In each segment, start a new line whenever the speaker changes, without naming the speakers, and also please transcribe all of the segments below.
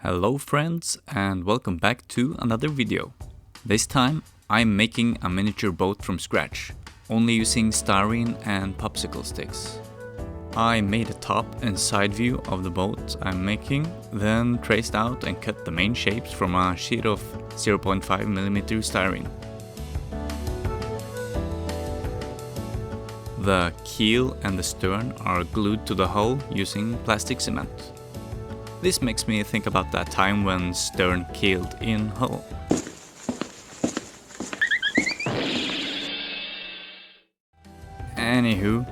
Hello friends and welcome back to another video. This time I'm making a miniature boat from scratch, only using styrene and popsicle sticks. I made a top and side view of the boat I'm making, then traced out and cut the main shapes from a sheet of 0.5mm styrene. The keel and the stern are glued to the hull using plastic cement. This makes me think about that time when stern keeled in hull. Anywho,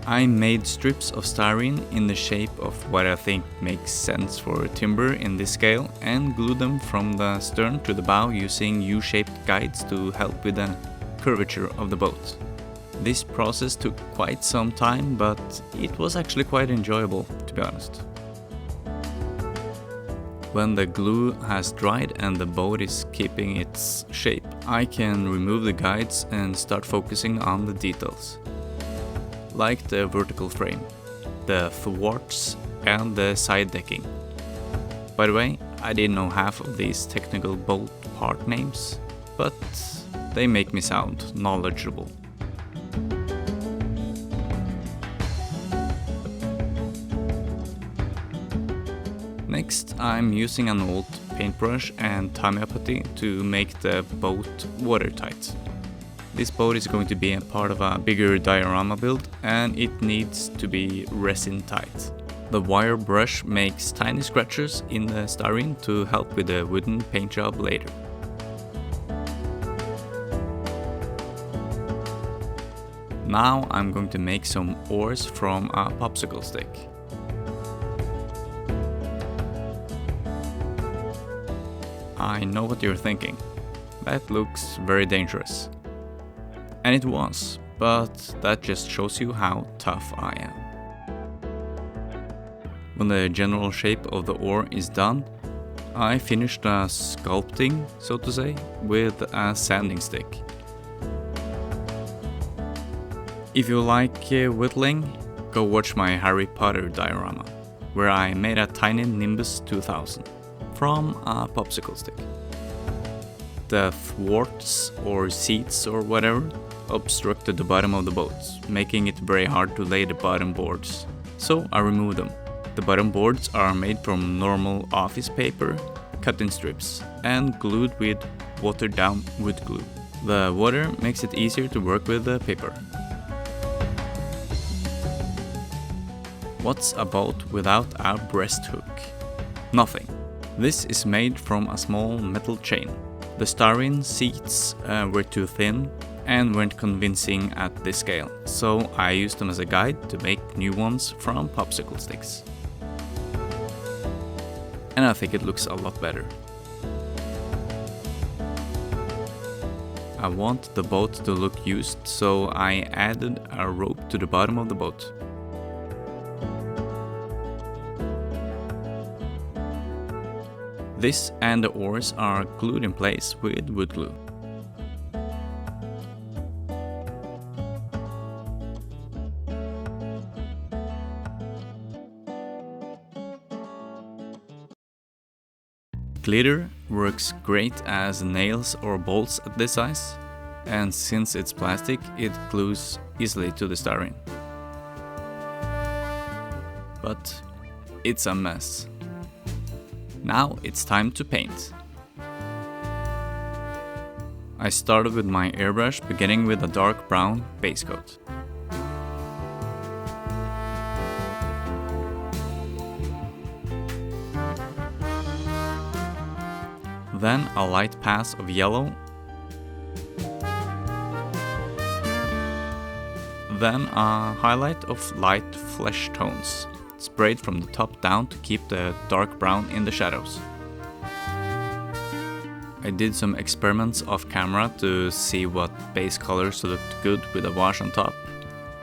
I made strips of styrene in the shape of what I think makes sense for timber in this scale and glued them from the stern to the bow using U-shaped guides to help with the curvature of the boat. This process took quite some time, but it was actually quite enjoyable, to be honest. When the glue has dried and the boat is keeping its shape, I can remove the guides and start focusing on the details. Like the vertical frame, the thwarts and the side decking. By the way, I didn't know half of these technical boat part names, but they make me sound knowledgeable. Next, I'm using an old paintbrush and Tamiya putty to make the boat watertight. This boat is going to be a part of a bigger diorama build and it needs to be resin tight. The wire brush makes tiny scratches in the styrene to help with the wooden paint job later. Now I'm going to make some oars from a popsicle stick. I know what you're thinking. That looks very dangerous. And it was, but that just shows you how tough I am. When the general shape of the oar is done, I finished sculpting, so to say, with a sanding stick. If you like whittling, go watch my Harry Potter diorama, where I made a tiny Nimbus 2000. From a popsicle stick. The thwarts or seats or whatever obstructed the bottom of the boat, making it very hard to lay the bottom boards. So I removed them. The bottom boards are made from normal office paper, cut in strips, and glued with watered down wood glue. The water makes it easier to work with the paper. What's a boat without a breast hook? Nothing. This is made from a small metal chain. The styrene seats were too thin and weren't convincing at this scale, so I used them as a guide to make new ones from popsicle sticks. And I think it looks a lot better. I want the boat to look used, so I added a rope to the bottom of the boat. This and the oars are glued in place with wood glue. Glitter works great as nails or bolts at this size, and since it's plastic, it glues easily to the styrene. But it's a mess. Now it's time to paint. I started with my airbrush, beginning with a dark brown base coat. Then a light pass of yellow. Then a highlight of light flesh tones, sprayed from the top down to keep the dark brown in the shadows. I did some experiments off camera to see what base colors looked good with a wash on top,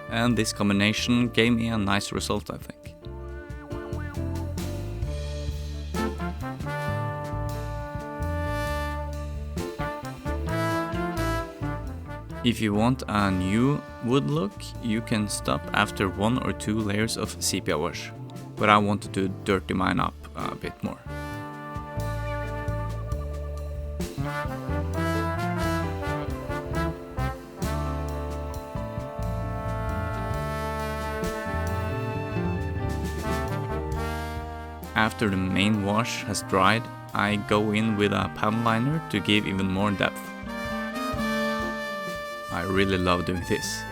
and this combination gave me a nice result, I think. If you want a new wood look, you can stop after 1 or 2 layers of sepia wash, but I wanted to dirty mine up a bit more. After the main wash has dried, I go in with a panel liner to give even more depth. I really love doing this.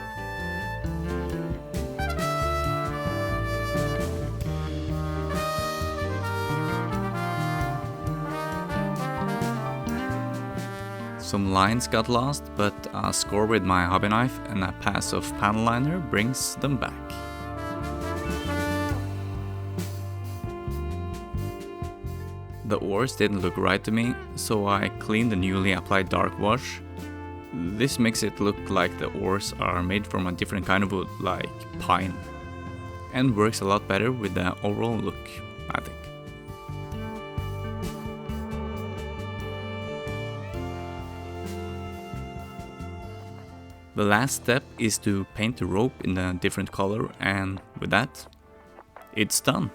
Some lines got lost, but a score with my hobby knife and a pass of panel liner brings them back. The oars didn't look right to me, so I cleaned the newly applied dark wash. This makes it look like the oars are made from a different kind of wood, like pine, and works a lot better with the overall look, I think. The last step is to paint the rope in a different color, and with that, it's done.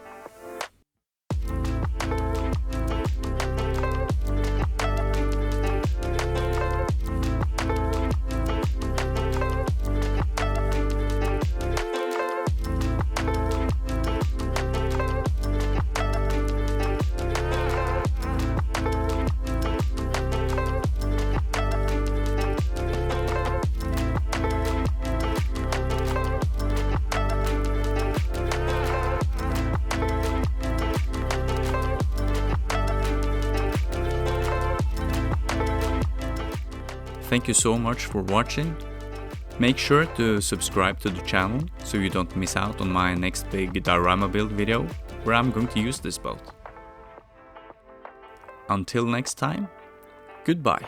Thank you so much for watching. Make sure to subscribe to the channel so you don't miss out on my next big diorama build video where I'm going to use this boat. Until next time, goodbye.